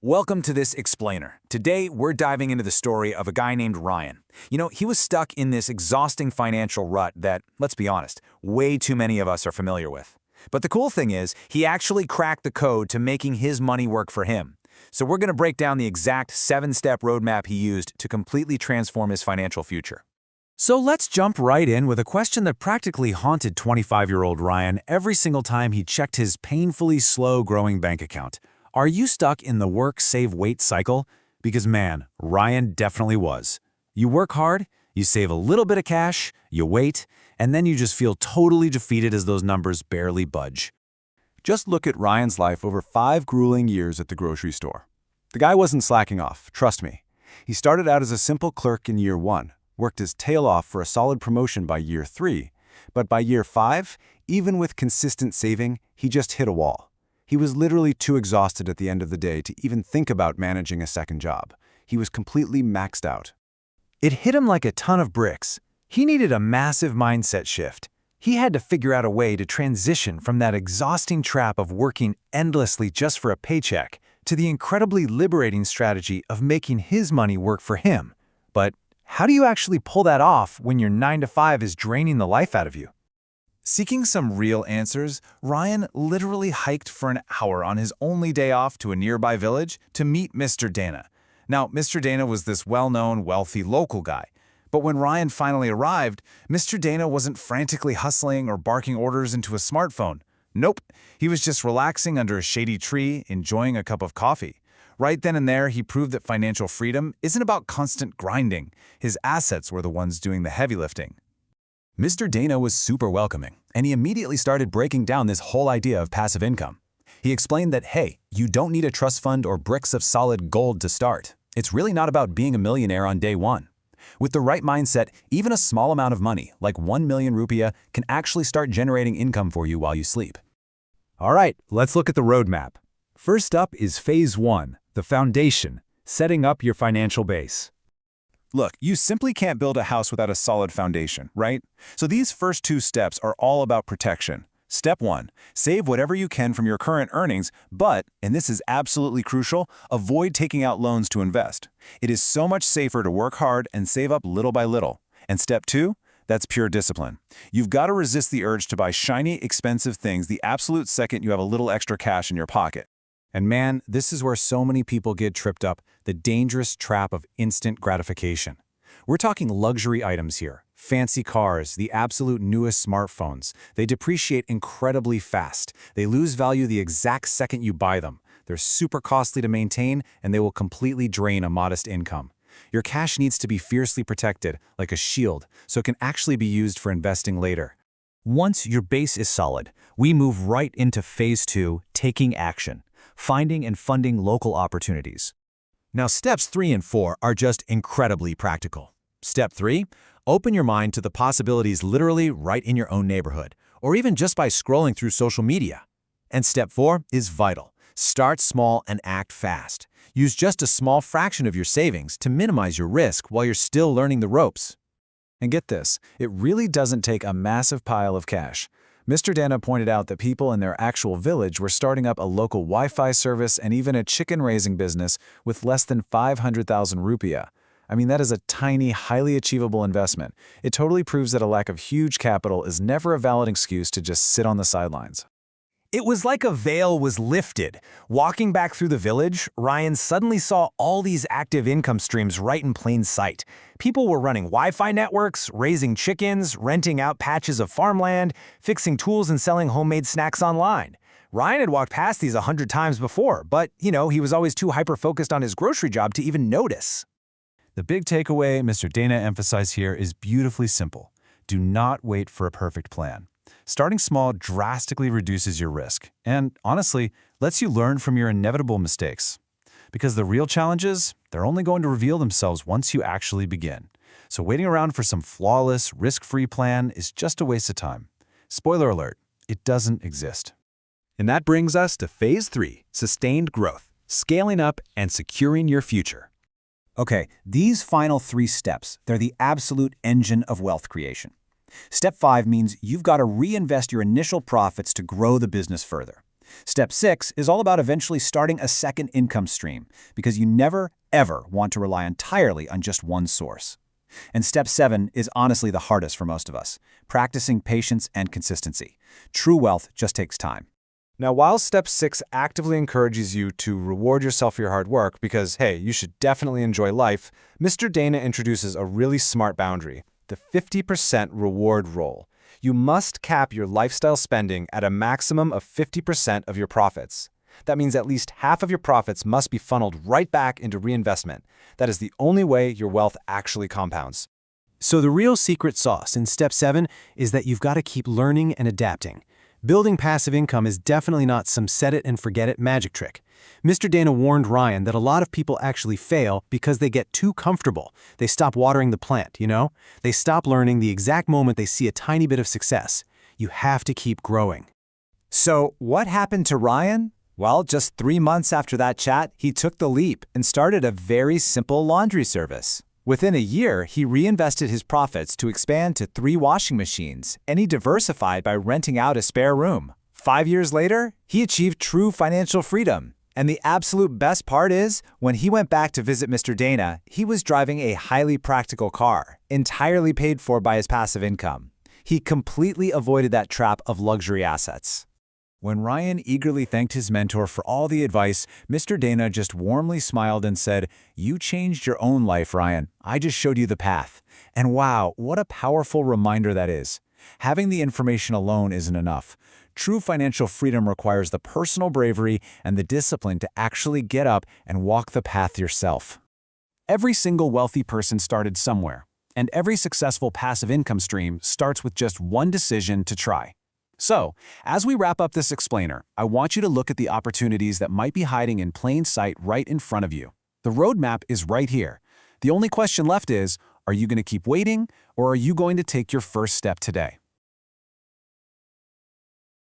Welcome to this explainer. Today, we're diving into the story of a guy named Ryan. He was stuck in this exhausting financial rut that, let's be honest, way too many of us are familiar with. But the cool thing is, he actually cracked the code to making his money work for him. So we're going to break down the exact 7-step roadmap he used to completely transform his financial future. So let's jump right in with a question that practically haunted 25-year-old Ryan every single time he checked his painfully slow-growing bank account. Are you stuck in the work-save-wait cycle? Because man, Ryan definitely was. You work hard, you save a little bit of cash, you wait, and then you just feel totally defeated as those numbers barely budge. Just look at Ryan's life over 5 grueling years at the grocery store. The guy wasn't slacking off, trust me. He started out as a simple clerk in year 1, worked his tail off for a solid promotion by year 3, but by year 5, even with consistent saving, he just hit a wall. He was literally too exhausted at the end of the day to even think about managing a second job. He was completely maxed out. It hit him like a ton of bricks. He needed a massive mindset shift. He had to figure out a way to transition from that exhausting trap of working endlessly just for a paycheck to the incredibly liberating strategy of making his money work for him. But how do you actually pull that off when your 9-to-5 is draining the life out of you? Seeking some real answers, Ryan literally hiked for an hour on his only day off to a nearby village to meet Mr. Dana. Now, Mr. Dana was this well-known, wealthy local guy. But when Ryan finally arrived, Mr. Dana wasn't frantically hustling or barking orders into a smartphone. Nope, he was just relaxing under a shady tree, enjoying a cup of coffee. Right then and there, he proved that financial freedom isn't about constant grinding. His assets were the ones doing the heavy lifting. Mr. Dana was super welcoming, and he immediately started breaking down this whole idea of passive income. He explained that, hey, you don't need a trust fund or bricks of solid gold to start. It's really not about being a millionaire on day one. With the right mindset, even a small amount of money, like 1 million rupiah, can actually start generating income for you while you sleep. All right, let's look at the roadmap. First up is Phase 1, the foundation, setting up your financial base. Look, you simply can't build a house without a solid foundation, right? So these first 2 steps are all about protection. Step 1, save whatever you can from your current earnings, but, and this is absolutely crucial, avoid taking out loans to invest. It is so much safer to work hard and save up little by little. And step 2, that's pure discipline. You've got to resist the urge to buy shiny, expensive things the absolute second you have a little extra cash in your pocket. And man, this is where so many people get tripped up, the dangerous trap of instant gratification. We're talking luxury items here. Fancy cars, the absolute newest smartphones. They depreciate incredibly fast. They lose value the exact second you buy them. They're super costly to maintain, and they will completely drain a modest income. Your cash needs to be fiercely protected, like a shield, so it can actually be used for investing later. Once your base is solid, we move right into Phase 2, taking action. Finding and funding local opportunities. Now, steps 3 and 4 are just incredibly practical. Step 3, open your mind to the possibilities literally right in your own neighborhood, or even just by scrolling through social media. And step 4 is vital. Start small and act fast. Use just a small fraction of your savings to minimize your risk while you're still learning the ropes. And get this, it really doesn't take a massive pile of cash. Mr. Dana pointed out that people in their actual village were starting up a local Wi-Fi service and even a chicken-raising business with less than 500,000 rupiah. I mean, that is a tiny, highly achievable investment. It totally proves that a lack of huge capital is never a valid excuse to just sit on the sidelines. It was like a veil was lifted. Walking back through the village, Ryan suddenly saw all these active income streams right in plain sight. People were running Wi-Fi networks, raising chickens, renting out patches of farmland, fixing tools and selling homemade snacks online. Ryan had walked past these 100 times before, but, he was always too hyper-focused on his grocery job to even notice. The big takeaway Mr. Dana emphasized here is beautifully simple. Do not wait for a perfect plan. Starting small drastically reduces your risk and, honestly, lets you learn from your inevitable mistakes. Because the real challenges, they're only going to reveal themselves once you actually begin. So waiting around for some flawless, risk-free plan is just a waste of time. Spoiler alert, it doesn't exist. And that brings us to Phase 3, sustained growth, scaling up and securing your future. Okay, these final 3 steps, they're the absolute engine of wealth creation. Step 5 means you've got to reinvest your initial profits to grow the business further. Step 6 is all about eventually starting a second income stream because you never, ever want to rely entirely on just one source. And step 7 is honestly the hardest for most of us, practicing patience and consistency. True wealth just takes time. Now, while step 6 actively encourages you to reward yourself for your hard work because, hey, you should definitely enjoy life, Mr. Dana introduces a really smart boundary, the 50% reward rule. You must cap your lifestyle spending at a maximum of 50% of your profits. That means at least half of your profits must be funneled right back into reinvestment. That is the only way your wealth actually compounds. So the real secret sauce in step 7 is that you've got to keep learning and adapting. Building passive income is definitely not some set-it-and-forget-it magic trick. Mr. Dana warned Ryan that a lot of people actually fail because they get too comfortable. They stop watering the plant, you know? They stop learning the exact moment they see a tiny bit of success. You have to keep growing. So what happened to Ryan? Well, just 3 months after that chat, he took the leap and started a very simple laundry service. Within a year, he reinvested his profits to expand to 3 washing machines, and he diversified by renting out a spare room. 5 years later, he achieved true financial freedom. And the absolute best part is, when he went back to visit Mr. Dana, he was driving a highly practical car, entirely paid for by his passive income. He completely avoided that trap of luxury assets. When Ryan eagerly thanked his mentor for all the advice, Mr. Dana just warmly smiled and said, "You changed your own life, Ryan. I just showed you the path." And wow, what a powerful reminder that is. Having the information alone isn't enough. True financial freedom requires the personal bravery and the discipline to actually get up and walk the path yourself. Every single wealthy person started somewhere, and every successful passive income stream starts with just one decision to try. So, as we wrap up this explainer, I want you to look at the opportunities that might be hiding in plain sight right in front of you. The roadmap is right here. The only question left is, are you going to keep waiting, or are you going to take your first step today?